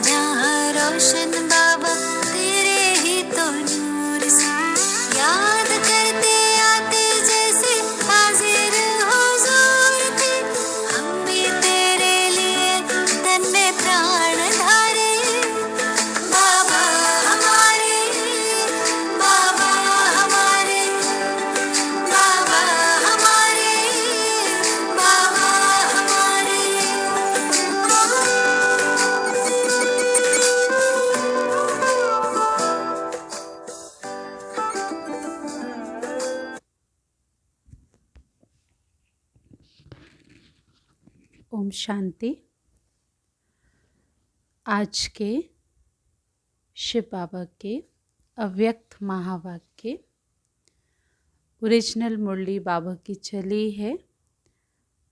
जहाँ रोशन बाबा तेरे ही तो नूर से याद करते आते जैसे हाजिर हुजूर थे। हम भी तेरे लिए तन में प्राण धारे बाबा हमारे, बाबा हमारे, बाबा हमारे, बाबा हमारे। ओम शांति। आज के शिव बाबा के अव्यक्त महावाक्य ओरिजिनल मुरली बाबा की चली है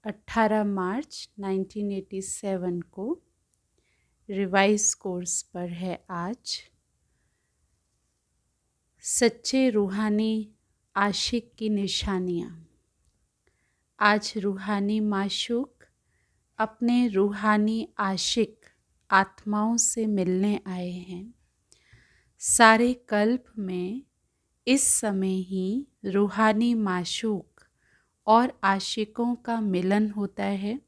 18 मार्च 1987 को। रिवाइज कोर्स पर है आज। सच्चे रूहानी आशिक की निशानियाँ। आज रूहानी माशूक अपने रूहानी आशिक आत्माओं से मिलने आए हैं। सारे कल्प में इस समय ही रूहानी माशूक और आशिकों का मिलन होता है।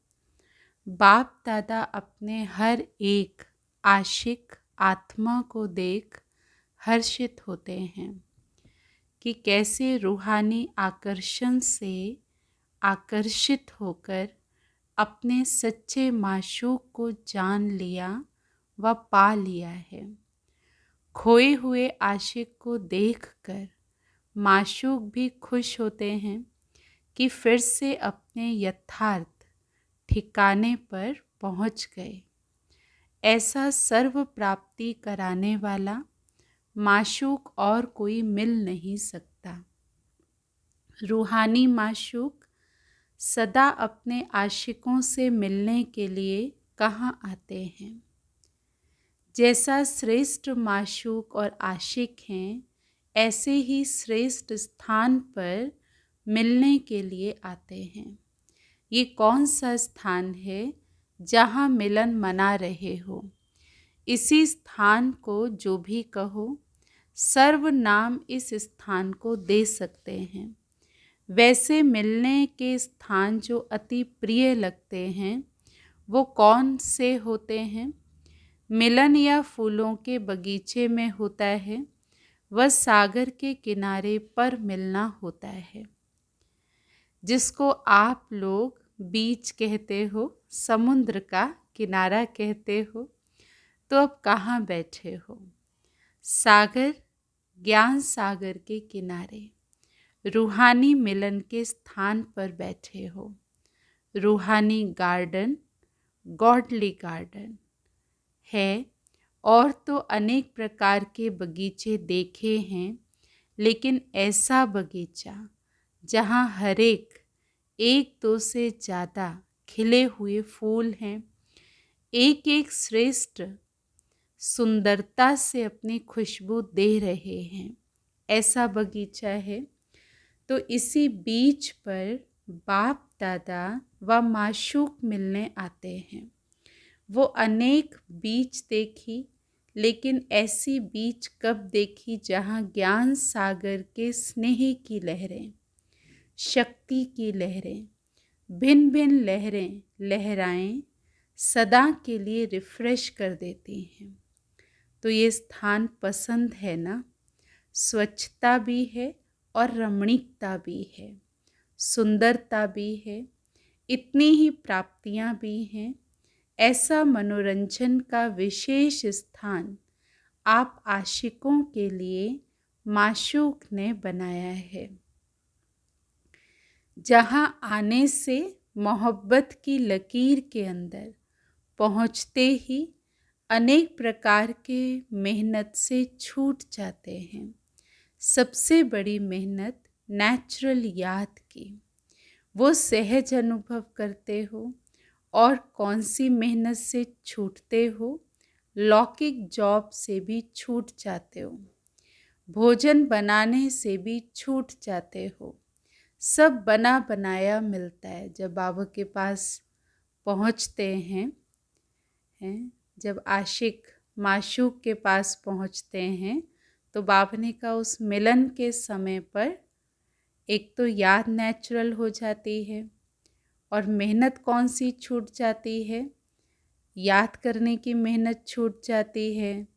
बाप दादा अपने हर एक आशिक आत्मा को देख हर्षित होते हैं कि कैसे रूहानी आकर्षण से आकर्षित होकर अपने सच्चे माशूक को जान लिया व पा लिया है। खोए हुए आशिक को देखकर माशूक भी खुश होते हैं कि फिर से अपने यथार्थ ठिकाने पर पहुंच गए। ऐसा सर्व प्राप्ति कराने वाला माशूक और कोई मिल नहीं सकता। रूहानी माशूक सदा अपने आशिकों से मिलने के लिए कहाँ आते हैं। जैसा श्रेष्ठ माशूक और आशिक हैं, ऐसे ही श्रेष्ठ स्थान पर मिलने के लिए आते हैं। ये कौन सा स्थान है जहाँ मिलन मना रहे हो? इसी स्थान को जो भी कहो, सर्वनाम इस स्थान को दे सकते हैं। वैसे मिलने के स्थान जो अति प्रिय लगते हैं, वो कौन से होते हैं? मिलन या फूलों के बगीचे में होता है, वह सागर के किनारे पर मिलना होता है। जिसको आप लोग बीच कहते हो, समुद्र का किनारा कहते हो, तो अब कहाँ बैठे हो? सागर, ज्ञान सागर के किनारे रूहानी मिलन के स्थान पर बैठे हो। रूहानी गार्डन, गॉडली गार्डन है। और तो अनेक प्रकार के बगीचे देखे हैं, लेकिन ऐसा बगीचा जहाँ हर एक दो से ज़्यादा खिले हुए फूल हैं, एक एक श्रेष्ठ सुंदरता से अपनी खुशबू दे रहे हैं, ऐसा बगीचा है। तो इसी बीच पर बाप दादा व माशूक मिलने आते हैं। वो अनेक बीच देखी, लेकिन ऐसी बीच कब देखी जहाँ ज्ञान सागर के स्नेह की लहरें, शक्ति की लहरें, भिन्न भिन्न लहरें लहराएं सदा के लिए रिफ्रेश कर देती हैं। तो ये स्थान पसंद है ना? स्वच्छता भी है और रमणीकता भी है, सुंदरता भी है, इतनी ही प्राप्तियां भी हैं। ऐसा मनोरंजन का विशेष स्थान आप आशिकों के लिए माशूक ने बनाया है, जहां आने से मोहब्बत की लकीर के अंदर पहुंचते ही अनेक प्रकार के मेहनत से छूट जाते हैं। सबसे बड़ी मेहनत नेचुरल याद की, वो सहज अनुभव करते हो। और कौन सी मेहनत से छूटते हो? लौकिक जॉब से भी छूट जाते हो, भोजन बनाने से भी छूट जाते हो। सब बना बनाया मिलता है जब बाबा के पास पहुँचते हैं। जब आशिक माशूक के पास पहुंचते हैं तो बाबा ने कहा उस मिलन के समय पर एक तो याद नेचुरल हो जाती है और मेहनत कौन सी छूट जाती है, याद करने की मेहनत छूट जाती है।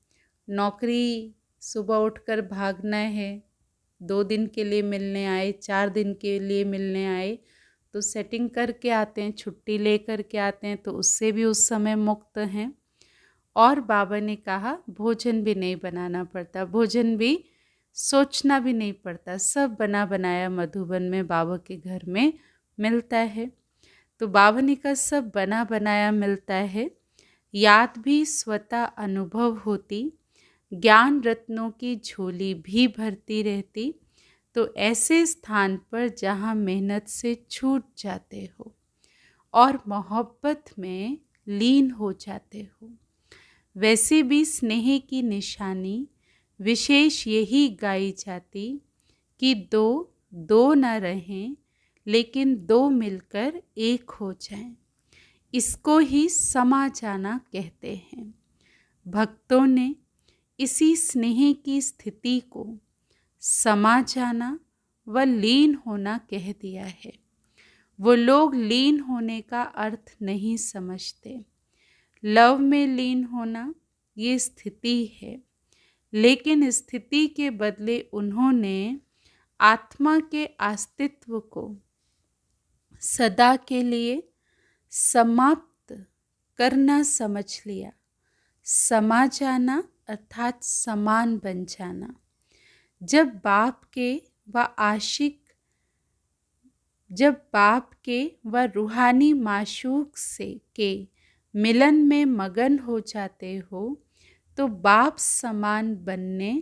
नौकरी सुबह उठकर भागना है, 2 दिन के लिए मिलने आए, 4 दिन के लिए मिलने आए तो सेटिंग करके आते हैं, छुट्टी ले कर के आते हैं, तो उससे भी उस समय मुक्त हैं। और बाबा ने कहा भोजन भी नहीं बनाना पड़ता, भोजन भी सोचना भी नहीं पड़ता, सब बना बनाया मधुबन में बाबा के घर में मिलता है। तो बाबा ने कहा सब बना बनाया मिलता है, याद भी स्वतः अनुभव होती, ज्ञान रत्नों की झोली भी भरती रहती। तो ऐसे स्थान पर जहाँ मेहनत से छूट जाते हो और मोहब्बत में लीन हो जाते हो, वैसे भी स्नेह की निशानी विशेष यही गाई जाती कि दो दो न रहें लेकिन दो मिलकर एक हो जाएं। इसको ही समा जाना कहते हैं। भक्तों ने इसी स्नेह की स्थिति को समा जाना व लीन होना कह दिया है। वो लोग लीन होने का अर्थ नहीं समझते। लव में लीन होना ये स्थिति है, लेकिन स्थिति के बदले उन्होंने आत्मा के अस्तित्व को सदा के लिए समाप्त करना समझ लिया। समा जाना अर्थात समान बन जाना। जब बाप के व रूहानी माशूक से के मिलन में मगन हो जाते हो तो बाप समान बनने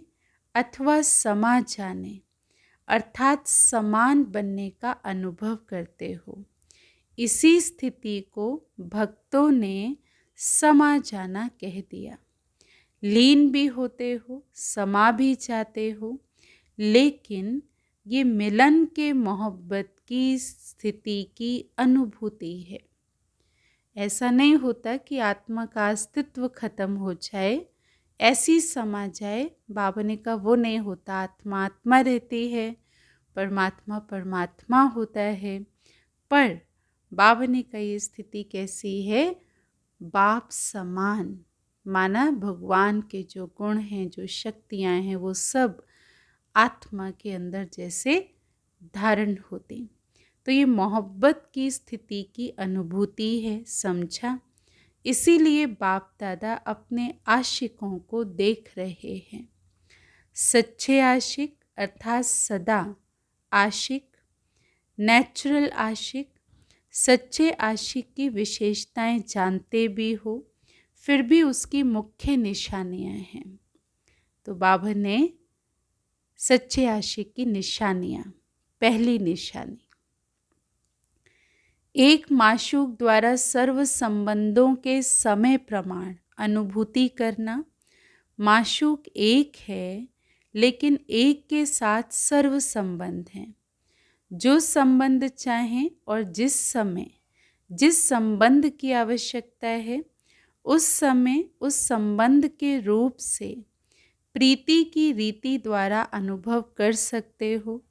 अथवा समा जाने अर्थात समान बनने का अनुभव करते हो। इसी स्थिति को भक्तों ने समा जाना कह दिया। लीन भी होते हो, समा भी जाते हो, लेकिन ये मिलन के मोहब्बत की स्थिति की अनुभूति है। ऐसा नहीं होता कि आत्मा का अस्तित्व खत्म हो जाए, ऐसी समा जाए। बाबा ने कहा वो नहीं होता। आत्मा आत्मा रहती है, परमात्मा परमात्मा होता है। पर बाबा ने कहा ये स्थिति कैसी है? बाप समान, माना भगवान के जो गुण हैं, जो शक्तियाँ हैं, वो सब आत्मा के अंदर जैसे धारण होती। तो ये मोहब्बत की स्थिति की अनुभूति है, समझा? इसीलिए बाप दादा अपने आशिकों को देख रहे हैं। सच्चे आशिक अर्थात सदा आशिक, नेचुरल आशिक, सच्चे आशिक की विशेषताएं जानते भी हो, फिर भी उसकी मुख्य निशानियां हैं। तो बाबा ने सच्चे आशिक की निशानियां, पहली निशानी, एक माशूक द्वारा सर्व संबंधों के समय प्रमाण अनुभूति करना। माशूक एक है, लेकिन एक के साथ सर्व संबंध हैं। जो संबंध चाहें और जिस समय जिस संबंध की आवश्यकता है, उस समय उस संबंध के रूप से प्रीति की रीति द्वारा अनुभव कर सकते हो।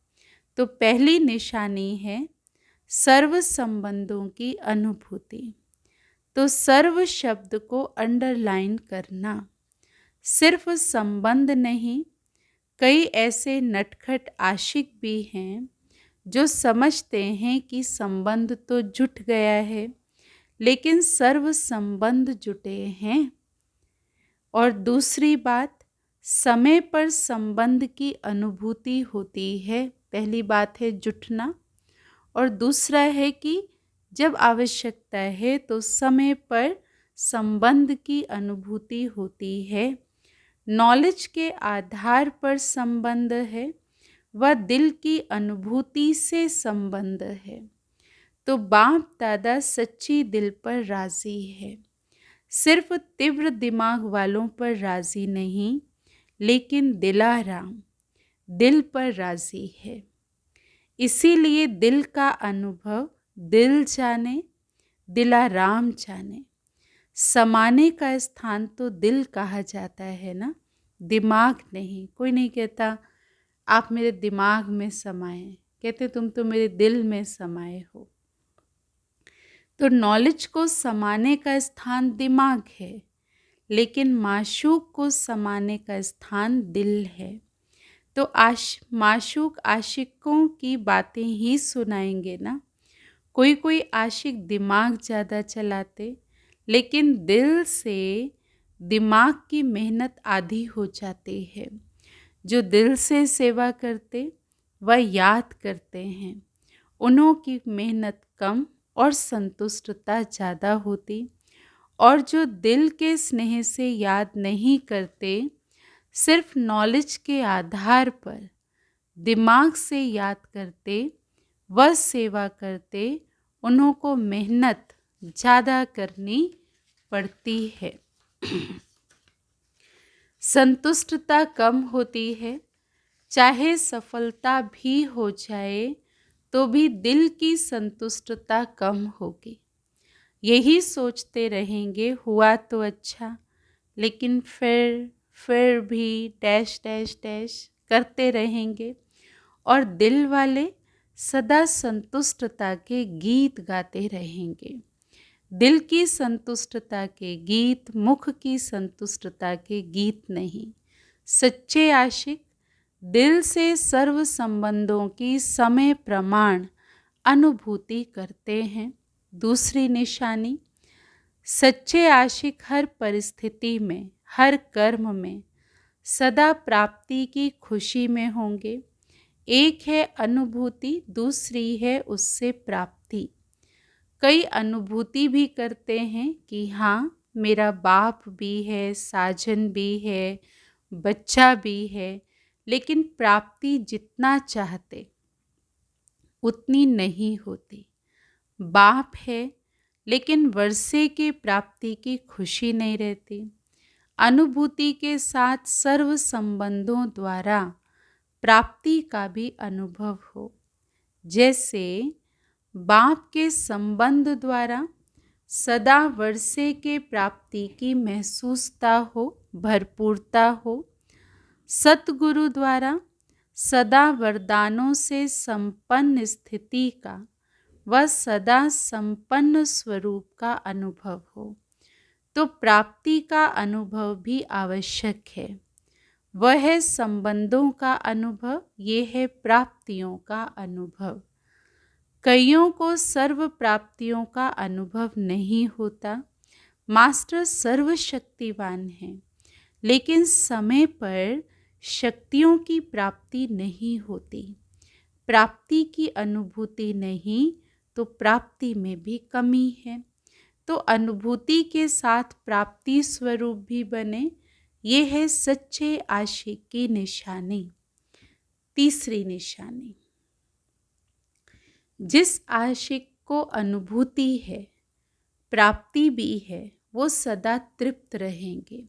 तो पहली निशानी है सर्व संबंधों की अनुभूति। तो सर्व शब्द को अंडरलाइन करना। सिर्फ संबंध नहीं, कई ऐसे नटखट आशिक भी हैं जो समझते हैं कि संबंध तो जुट गया है, लेकिन सर्व संबंध जुटे हैं। और दूसरी बात, समय पर संबंध की अनुभूति होती है। पहली बात है जुटना, और दूसरा है कि जब आवश्यकता है तो समय पर संबंध की अनुभूति होती है। नॉलेज के आधार पर संबंध है व दिल की अनुभूति से संबंध है। तो बाप दादा सच्ची दिल पर राजी है। सिर्फ तीव्र दिमाग वालों पर राजी नहीं, लेकिन दिलाराम दिल पर राजी है। इसीलिए दिल का अनुभव दिल जाने, दिलाराम जाने। समाने का स्थान तो दिल कहा जाता है ना, दिमाग नहीं। कोई नहीं कहता आप मेरे दिमाग में समाए, कहते तुम तो मेरे दिल में समाए हो। तो नॉलेज को समाने का स्थान दिमाग है, लेकिन माशूक को समाने का स्थान दिल है। तो माशूक आशिकों की बातें ही सुनाएंगे ना। कोई कोई आशिक दिमाग ज़्यादा चलाते, लेकिन दिल से दिमाग की मेहनत आधी हो जाती है। जो दिल से सेवा करते वह याद करते हैं, उन्हों की मेहनत कम और संतुष्टता ज़्यादा होती। और जो दिल के स्नेह से याद नहीं करते, सिर्फ नॉलेज के आधार पर दिमाग से याद करते, वह सेवा करते, उन्हों को मेहनत ज़्यादा करनी पड़ती है। संतुष्टता कम होती है। चाहे सफलता भी हो जाए तो भी दिल की संतुष्टता कम होगी। यही सोचते रहेंगे हुआ तो अच्छा, लेकिन फिर भी डैश डैश डैश करते रहेंगे। और दिल वाले सदा संतुष्टता के गीत गाते रहेंगे। दिल की संतुष्टता के गीत, मुख की संतुष्टता के गीत नहीं। सच्चे आशिक दिल से सर्व संबंधों की समय प्रमाण अनुभूति करते हैं। दूसरी निशानी, सच्चे आशिक हर परिस्थिति में, हर कर्म में सदा प्राप्ति की खुशी में होंगे। एक है अनुभूति, दूसरी है उससे प्राप्ति। कई अनुभूति भी करते हैं कि हाँ मेरा बाप भी है, साजन भी है, बच्चा भी है, लेकिन प्राप्ति जितना चाहते उतनी नहीं होती। बाप है लेकिन वर्षे की प्राप्ति की खुशी नहीं रहती। अनुभूति के साथ सर्व संबंधों द्वारा प्राप्ति का भी अनुभव हो। जैसे बाप के संबंध द्वारा सदा वर्षे के प्राप्ति की महसूसता हो, भरपूरता हो। सतगुरु द्वारा सदा वरदानों से संपन्न स्थिति का व सदा संपन्न स्वरूप का अनुभव हो, तो प्राप्ति का अनुभव भी आवश्यक है। वह है संबंधों का अनुभव, ये है प्राप्तियों का अनुभव। कईयों को सर्व प्राप्तियों का अनुभव नहीं होता। मास्टर सर्वशक्तिवान हैं, लेकिन समय पर शक्तियों की प्राप्ति नहीं होती। प्राप्ति की अनुभूति नहीं तो प्राप्ति में भी कमी है। तो अनुभूति के साथ प्राप्ति स्वरूप भी बने, ये है सच्चे आशिक की निशानी। तीसरी निशानी, जिस आशिक को अनुभूति है, प्राप्ति भी है, वो सदा तृप्त रहेंगे।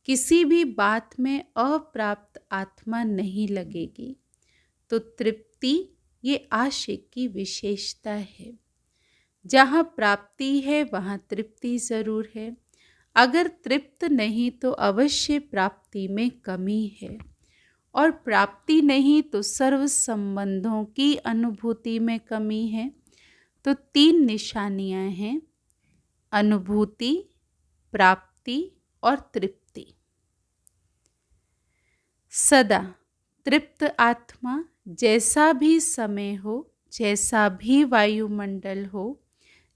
किसी भी बात में अप्राप्त आत्मा नहीं लगेगी। तो तृप्ति ये आशिक की विशेषता है। जहाँ प्राप्ति है वहाँ तृप्ति ज़रूर है। अगर तृप्त नहीं तो अवश्य प्राप्ति में कमी है, और प्राप्ति नहीं तो सर्व संबंधों की अनुभूति में कमी है। तो तीन निशानियाँ हैं, अनुभूति, प्राप्ति और तृप्ति। सदा तृप्त आत्मा जैसा भी समय हो, जैसा भी वायुमंडल हो,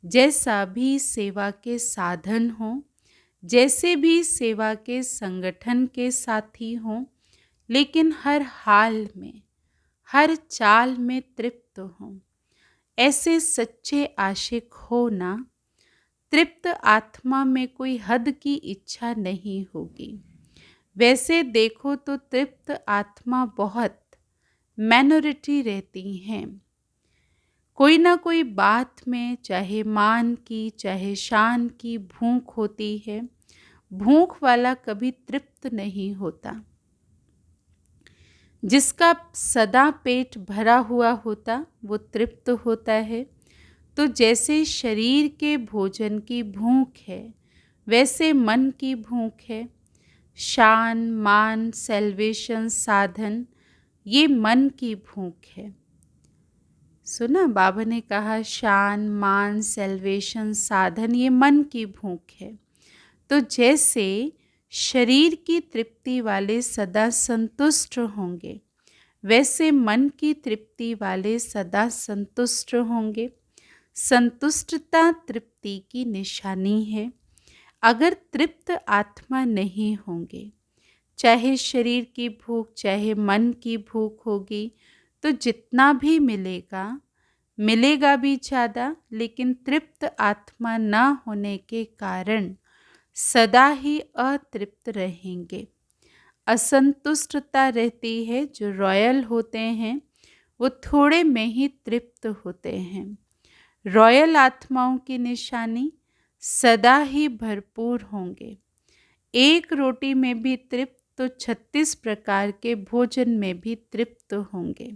जैसा भी सेवा के साधन हो, जैसे भी सेवा के संगठन के साथी हों, लेकिन हर हाल में, हर चाल में तृप्त हों। ऐसे सच्चे आशिक हो ना। तृप्त आत्मा में कोई हद की इच्छा नहीं होगी। वैसे देखो तो तृप्त आत्मा बहुत माइनॉरिटी रहती हैं। कोई ना कोई बात में, चाहे मान की चाहे शान की भूख होती है। भूख वाला कभी तृप्त नहीं होता। जिसका सदा पेट भरा हुआ होता वो तृप्त होता है। तो जैसे शरीर के भोजन की भूख है, वैसे मन की भूख है। शान, मान, सेल्वेशन, साधन, ये मन की भूख है। सुना, बाबा ने कहा शान, मान, सेल्वेशन, साधन, ये मन की भूख है। तो जैसे शरीर की तृप्ति वाले सदा संतुष्ट होंगे, वैसे मन की तृप्ति वाले सदा संतुष्ट होंगे। संतुष्टता तृप्ति की निशानी है। अगर तृप्त आत्मा नहीं होंगे, चाहे शरीर की भूख चाहे मन की भूख होगी, तो जितना भी मिलेगा भी ज़्यादा, लेकिन तृप्त आत्मा न होने के कारण सदा ही अतृप्त रहेंगे। असंतुष्टता रहती है। जो रॉयल होते हैं वो थोड़े में ही तृप्त होते हैं। रॉयल आत्माओं की निशानी सदा ही भरपूर होंगे। एक रोटी में भी तृप्त तो 36 प्रकार के भोजन में भी तृप्त होंगे।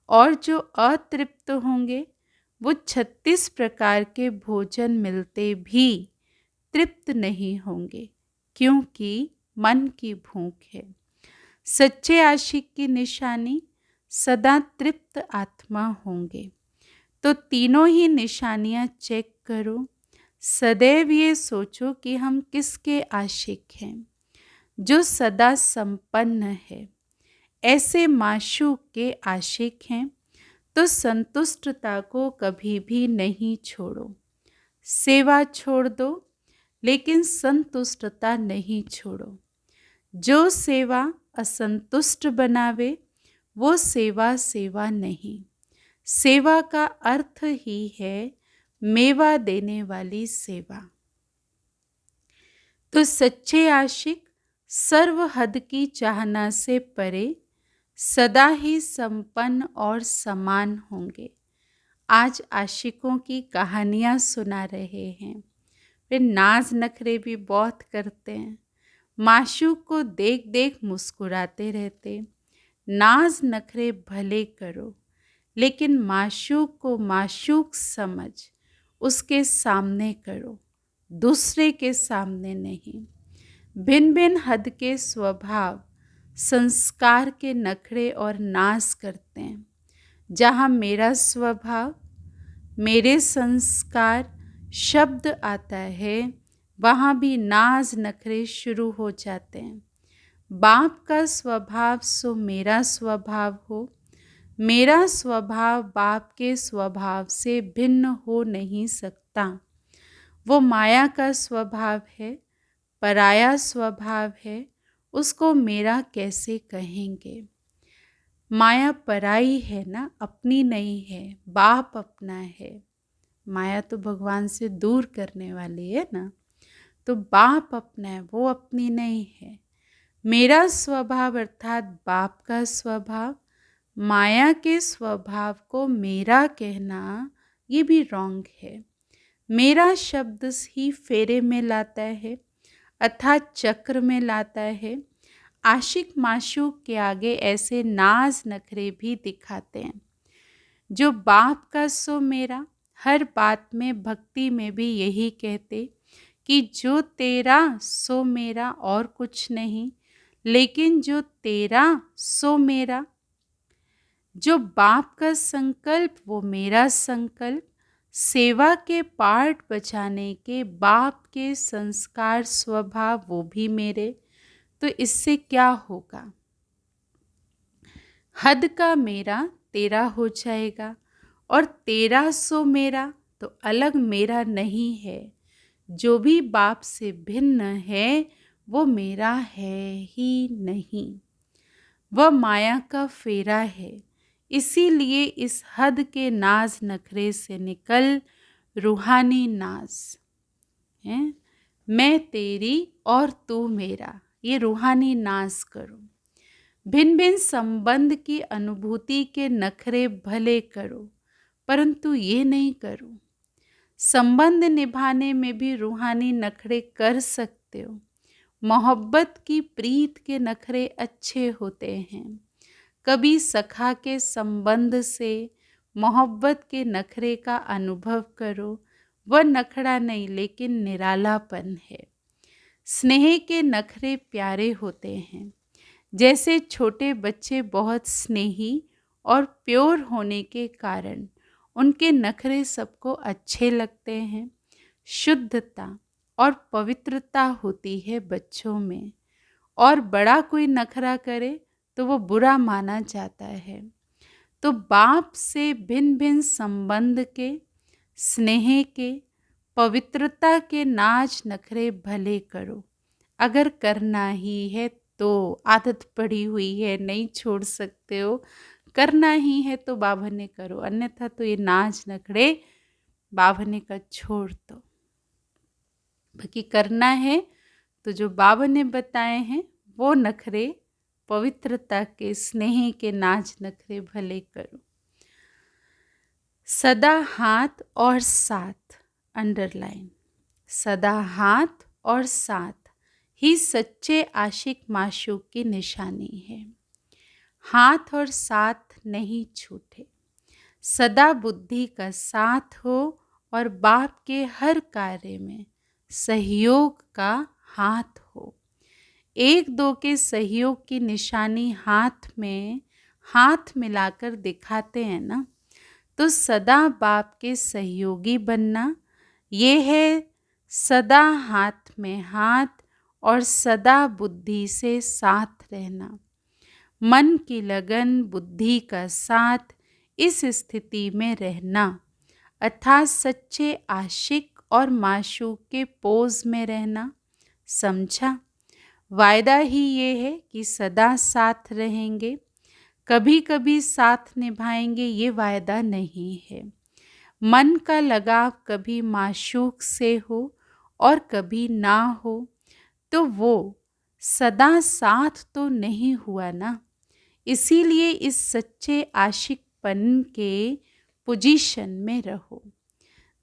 और जो अतृप्त होंगे वो 36 प्रकार के भोजन मिलते भी तृप्त नहीं होंगे, क्योंकि मन की भूख है। सच्चे आशिक की निशानी सदा तृप्त आत्मा होंगे। तो तीनों ही निशानियां चेक करो। सदैव ये सोचो कि हम किसके आशिक हैं। जो सदा संपन्न है, ऐसे माशूक के आशिक हैं। तो संतुष्टता को कभी भी नहीं छोड़ो। सेवा छोड़ दो, लेकिन संतुष्टता नहीं छोड़ो। जो सेवा असंतुष्ट बनावे, वो सेवा नहीं। सेवा का अर्थ ही है मेवा देने वाली सेवा। तो सच्चे आशिक सर्व हद की चाहना से परे सदा ही संपन्न और समान होंगे। आज आशिकों की कहानियाँ सुना रहे हैं। वे नाज नखरे भी बहुत करते हैं। माशूक को देख देख मुस्कुराते रहते। नाज नखरे भले करो, लेकिन माशूक को माशूक समझ उसके सामने करो, दूसरे के सामने नहीं। भिन्न भिन्न हद के स्वभाव संस्कार के नखरे और नाज करते हैं। जहाँ मेरा स्वभाव, मेरे संस्कार शब्द आता है, वहाँ भी नाज नखरे शुरू हो जाते हैं। बाप का स्वभाव सो मेरा स्वभाव हो, मेरा स्वभाव बाप के स्वभाव से भिन्न हो नहीं सकता। वो माया का स्वभाव है, पराया स्वभाव है, उसको मेरा कैसे कहेंगे। माया पराई है ना, अपनी नहीं है। बाप अपना है। माया तो भगवान से दूर करने वाली है ना, तो बाप अपना है, वो अपनी नहीं है। मेरा स्वभाव अर्थात बाप का स्वभाव, माया के स्वभाव को मेरा कहना ये भी रॉन्ग है। मेरा शब्द ही फेरे में लाता है, अर्थात चक्र में लाता है। आशिक माशूक के आगे ऐसे नाज नखरे भी दिखाते हैं। जो बाप का सो मेरा, हर बात में भक्ति में भी यही कहते कि जो तेरा सो मेरा और कुछ नहीं, लेकिन जो तेरा सो मेरा। जो बाप का संकल्प वो मेरा संकल्प। सेवा के पार्ट बजाने के बाप के संस्कार स्वभाव वो भी मेरे। तो इससे क्या होगा? हद का मेरा तेरा हो जाएगा, और तेरा सो मेरा तो अलग मेरा नहीं है। जो भी बाप से भिन्न है वो मेरा है ही नहीं। वह माया का फेरा है। इसीलिए इस हद के नाज नखरे से निकल रूहानी नाज है। मैं तेरी और तू मेरा, ये रूहानी नाज करो। भिन्न भिन्न संबंध की अनुभूति के नखरे भले करो, परंतु ये नहीं करो। संबंध निभाने में भी रूहानी नखरे कर सकते हो। मोहब्बत की प्रीत के नखरे अच्छे होते हैं। कभी सखा के संबंध से मोहब्बत के नखरे का अनुभव करो। वह नखरा नहीं, लेकिन निरालापन है। स्नेह के नखरे प्यारे होते हैं। जैसे छोटे बच्चे बहुत स्नेही और प्योर होने के कारण उनके नखरे सबको अच्छे लगते हैं। शुद्धता और पवित्रता होती है बच्चों में, और बड़ा कोई नखरा करे तो वो बुरा माना जाता है। तो बाप से भिन्न भिन्न संबंध के, स्नेह के, पवित्रता के नाच नखरे भले करो। अगर करना ही है तो, आदत पड़ी हुई है, नहीं छोड़ सकते हो, करना ही है तो बाबा ने करो, अन्यथा तो ये नाच नखरे बाबा ने का छोड़ दो। बाकी करना है तो जो बाबा ने बताए हैं वो नखरे, पवित्रता के, स्नेह के नाच नखरे भले करो। सदा हाथ और साथ, अंडरलाइन, सदा हाथ और साथ ही सच्चे आशिक माशूक की निशानी है। हाथ और साथ नहीं छूटे, सदा बुद्धि का साथ हो और बाप के हर कार्य में सहयोग का हाथ हो। एक दो के सहयोग की निशानी हाथ में हाथ मिलाकर दिखाते हैं ना, तो सदा बाप के सहयोगी बनना, ये है सदा हाथ में हाथ और सदा बुद्धि से साथ रहना। मन की लगन, बुद्धि का साथ, इस स्थिति में रहना, अर्थात सच्चे आशिक और माशूक के पोज में रहना। समझा? वायदा ही ये है कि सदा साथ रहेंगे, कभी कभी साथ निभाएंगे, ये वायदा नहीं है। मन का लगाव कभी माशूक से हो और कभी ना हो तो वो सदा साथ तो नहीं हुआ ना। इसीलिए इस सच्चे आशिकपन के पोजीशन में रहो।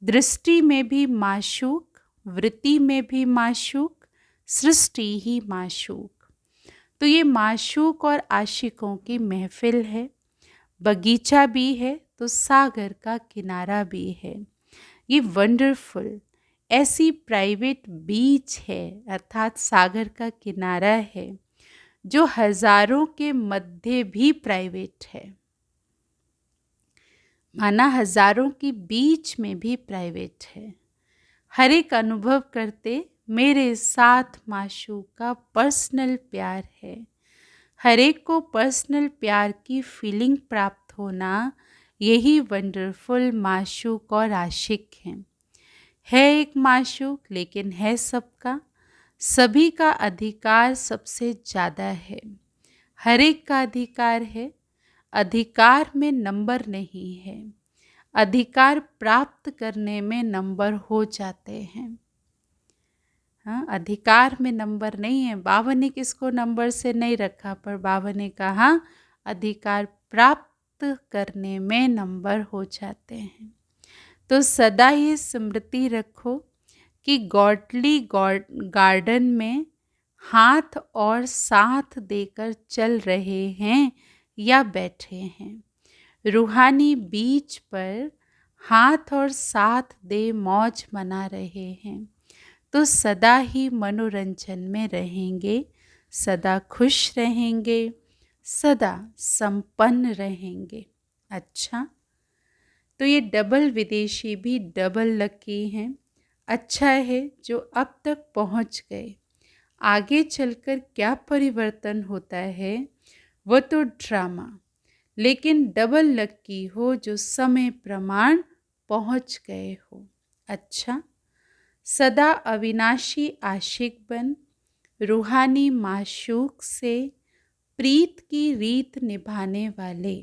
दृष्टि में भी माशूक, वृत्ति में भी माशूक, सृष्टि ही माशूक। तो ये माशूक और आशिकों की महफिल है। बगीचा भी है तो सागर का किनारा भी है। ये वंडरफुल ऐसी प्राइवेट बीच है, अर्थात सागर का किनारा है, जो हजारों के मध्य भी प्राइवेट है। माना हजारों के बीच में भी प्राइवेट है। हर एक अनुभव करते मेरे साथ माशूक का पर्सनल प्यार है। हर एक को पर्सनल प्यार की फीलिंग प्राप्त होना, यही वंडरफुल माशूक और आशिक हैं। है एक माशूक लेकिन है सबका, सभी का अधिकार सबसे ज़्यादा है। हर एक का अधिकार है, अधिकार में नंबर नहीं है। अधिकार प्राप्त करने में नंबर हो जाते हैं। हाँ, अधिकार में नंबर नहीं है। बाबा ने किसको नंबर से नहीं रखा, पर बाबा ने कहा अधिकार प्राप्त करने में नंबर हो जाते हैं। तो सदा ये स्मृति रखो कि गॉडली गार्डन में हाथ और साथ देकर चल रहे हैं या बैठे हैं। रूहानी बीच पर हाथ और साथ दे मौज मना रहे हैं, तो सदा ही मनोरंजन में रहेंगे, सदा खुश रहेंगे, सदा संपन्न रहेंगे। अच्छा, तो ये डबल विदेशी भी डबल लकी हैं। अच्छा है जो अब तक पहुंच गए। आगे चलकर क्या परिवर्तन होता है वो तो ड्रामा, लेकिन डबल लकी हो जो समय प्रमाण पहुंच गए हो। अच्छा, सदा अविनाशी आशिक बन, रूहानी माशूक से प्रीत की रीत निभाने वाले,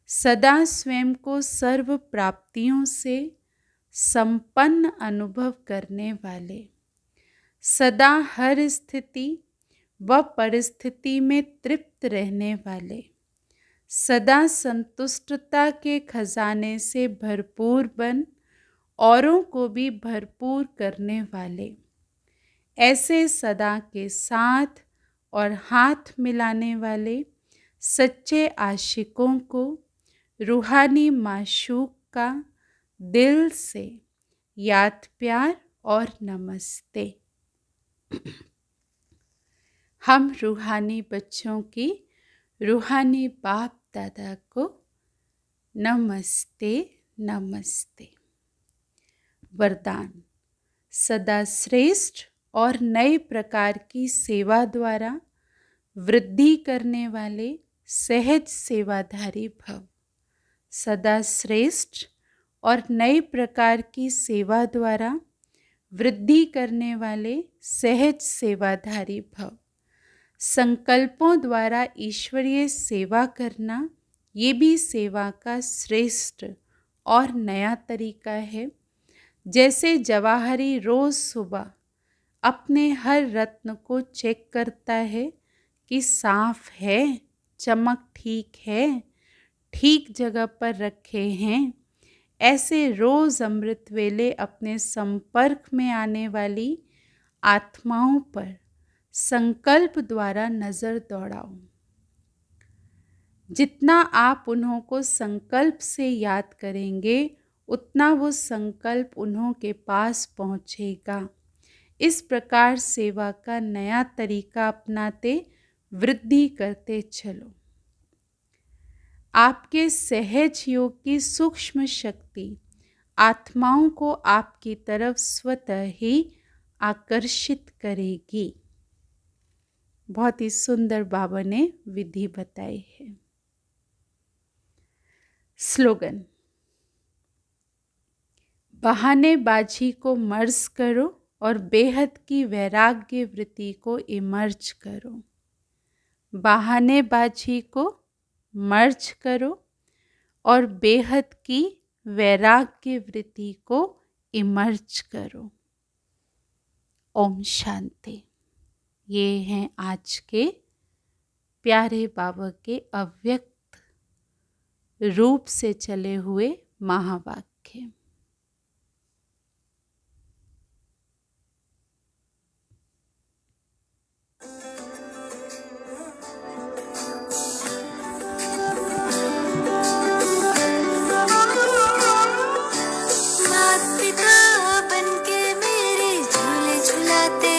सदा स्वयं को सर्व प्राप्तियों से संपन्न अनुभव करने वाले, सदा हर स्थिति व परिस्थिति में तृप्त रहने वाले, सदा संतुष्टता के खजाने से भरपूर बन औरों को भी भरपूर करने वाले, ऐसे सदा के साथ और हाथ मिलाने वाले सच्चे आशिकों को रूहानी माशूक का दिल से याद प्यार और नमस्ते। हम रूहानी बच्चों की रूहानी बाप दादा को नमस्ते नमस्ते। वरदान। सदा श्रेष्ठ और नए प्रकार की सेवा द्वारा वृद्धि करने वाले सहज सेवाधारी भव। सदा श्रेष्ठ और नए प्रकार की सेवा द्वारा वृद्धि करने वाले सहज सेवाधारी भव। संकल्पों द्वारा ईश्वरीय सेवा करना ये भी सेवा का श्रेष्ठ और नया तरीका है। जैसे जवाहरी रोज सुबह अपने हर रत्न को चेक करता है कि साफ है, चमक ठीक है, ठीक जगह पर रखे हैं, ऐसे रोज अमृत वेले अपने संपर्क में आने वाली आत्माओं पर संकल्प द्वारा नजर दौड़ाओ। जितना आप उन्हों को संकल्प से याद करेंगे उतना वो संकल्प उन्हों के पास पहुँचेगा। इस प्रकार सेवा का नया तरीका अपनाते वृद्धि करते चलो। आपके सहज योग की सूक्ष्म शक्ति आत्माओं को आपकी तरफ स्वतः ही आकर्षित करेगी। बहुत ही सुंदर बाबा ने विधि बताई है। स्लोगन। बहानेबाजी को मर्ज करो और बेहद की वैराग्य वृत्ति को इमर्ज करो। बहानेबाजी को मर्ज करो और बेहद की वैराग्य वृत्ति को इमर्ज करो। ओम शांति। ये हैं आज के प्यारे बाबा के अव्यक्त रूप से चले हुए महावाक्य। माता पिता बनके मेरे झूले झुलाते